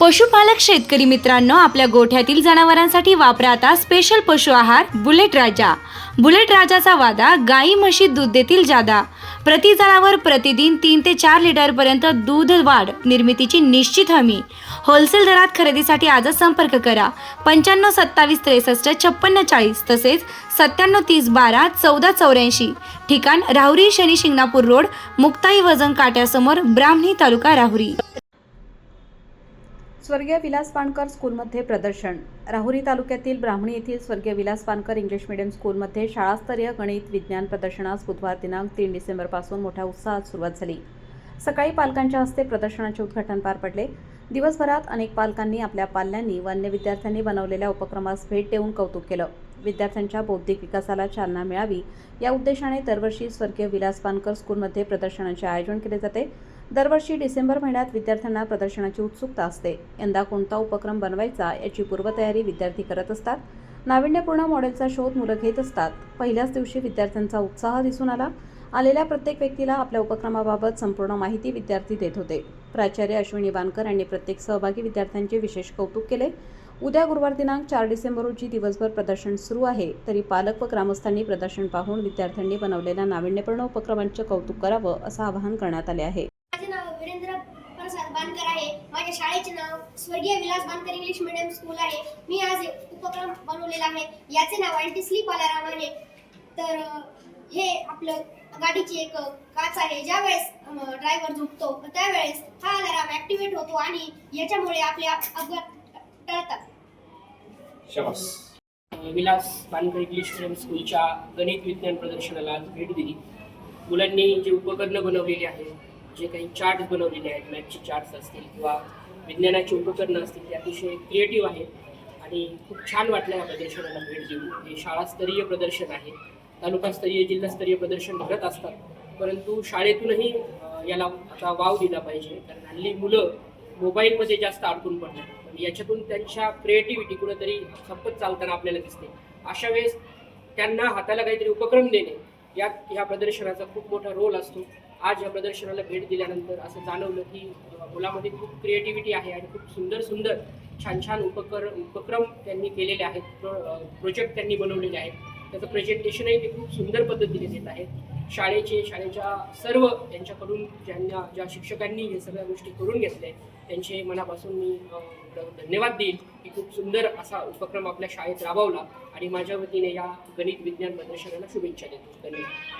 पशुपालक शेतकरी मित्रांनो, आपल्या गोठ्यातील जनावरांसाठी वापरा आता स्पेशल पशु आहार बुलेट राजा। बुलेट राजाचा वादा, गाई म्हशी दूध देतील जादा। प्रति जनावर प्रतिदिन 3 ते 4 लिटर पर्यंत दूध वाढ निर्मितीची निश्चित हमी। होलसेल दरात खरेदीसाठी आजच संपर्क करा 95 27 63 56 40 तसेच 97 30 12 14 84। ठिकाण राहुरी शनी शिंगणापूर रोड, मुक्ताई वजन काट्यासमोर, ब्राह्मणी, तालुका राहुरी। स्वर्गीय विलास पानकर स्कूलमध्ये प्रदर्शन। राहुरी तालुक्यातील ब्राह्मणी येथील स्वर्गीय विलास पानकर इंग्लिश मीडियम स्कूलमध्ये शाळास्तरीय गणित विज्ञान प्रदर्शनास बुधवार दिनांक 3 डिसेंबरपासून मोठ्या उत्साहात सुरुवात झाली। सकाळी पालकांच्या हस्ते प्रदर्शनाचे उद्घाटन पार पडले। दिवसभरात अनेक पालकांनी आपल्या पाल्यांनी व अन्य विद्यार्थ्यांनी बनवलेल्या उपक्रमास भेट देऊन कौतुक केलं। विद्यार्थ्यांच्या बौद्धिक विकासाला चालना मिळावी या उद्देशाने दरवर्षी स्वर्गीय विलास पानकर स्कूलमध्ये प्रदर्शनाचे आयोजन केले जाते। दरवर्षी डिसेंबर महिन्यात विद्यार्थ्यांना प्रदर्शनाची उत्सुकता असते। यंदा कोणता उपक्रम बनवायचा याची पूर्वतयारी विद्यार्थी करत असतात। नाविन्यपूर्ण मॉडेलचा शोध मुलं घेत असतात। पहिल्याच दिवशी विद्यार्थ्यांचा उत्साह दिसून आला। आलेल्या प्रत्येक व्यक्तीला आपल्या उपक्रमाबाबत संपूर्ण माहिती विद्यार्थी देत होते। प्राचार्य अश्विनी बानकर यांनी प्रत्येक सहभागी विद्यार्थ्यांचे विशेष कौतुक केले। उद्या गुरुवार दिनांक 4 डिसेंबर रोजी दिवसभर प्रदर्शन सुरू आहे, तरी पालक व ग्रामस्थांनी प्रदर्शन पाहून विद्यार्थ्यांनी बनवलेल्या नाविन्यपूर्ण उपक्रमांचे कौतुक करावं असं आवाहन करण्यात आले आहे। माझे नाव वीरेंद्र प्रसाद बानकर आहे। माझ्या शाळेचे नाव स्वर्गीय Vilas Bankar English medium school आहे। मी आज एक उपक्रम बनवलेला आहे, याचे नाव अँटी स्लीप अलार्म आहे। तर हे आपलं गाडीची एक काच आहे। ज्यावेळेस ड्रायव्हर झोपतो त्यावेळेस हा अलार्म ॲक्टिवेट होतो आणि याच्यामुळे आपले अपघात टळतात। शाबास। विलास बानकर इंग्लिश मीडियम स्कूलच्या गणित विज्ञान प्रदर्शनाला आज भेट दिली। मुलांनी जे उपकरणं बनवलेली आहेत, जे काही चार्ट्स बनवलेले आहेत, मॅथचे चार्ट्स असतील किंवा विज्ञानाची उपकरणं असतील, ते अतिशय क्रिएटिव्ह आहेत आणि खूप छान वाटलं या प्रदर्शनाला भेट देऊन। हे शाळास्तरीय प्रदर्शन आहे, तालुकास्तरीय जिल्हास्तरीय प्रदर्शन भरत असतात, परंतु शाळेतूनही याला आता वाव दिला पाहिजे, कारण हल्ली मुलं मोबाईलमध्ये जास्त अडकून पडतात। पण याच्यातून त्यांच्या क्रिएटिव्हिटी कुठेतरी संपत चालताना आपल्याला दिसते। अशा वेळेस त्यांना हाताला काहीतरी उपक्रम देणे यात या प्रदर्शनाचा खूप मोठा रोल असतो। आज या प्रदर्शनाला भेट दिल्यानंतर असं जाणवलं की मुलामध्ये खूप क्रिएटिव्हिटी आहे आणि खूप सुंदर सुंदर छान छान उपक्रम त्यांनी केलेले आहेत, प्रोजेक्ट त्यांनी बनवलेले आहेत। त्याचं प्रेझेंटेशनही ते खूप सुंदर पद्धतीने देत आहेत। शाळेच्या सर्व त्यांच्याकडून ज्या शिक्षकांनी हे सगळ्या गोष्टी करून घेतल्या त्यांचे मनापासून मी धन्यवाद देईन की खूप सुंदर असा उपक्रम आपल्या शाळेत राबवला आणि माझ्या वतीने या गणित विज्ञान प्रदर्शनाला शुभेच्छा देतो। धन्यवाद।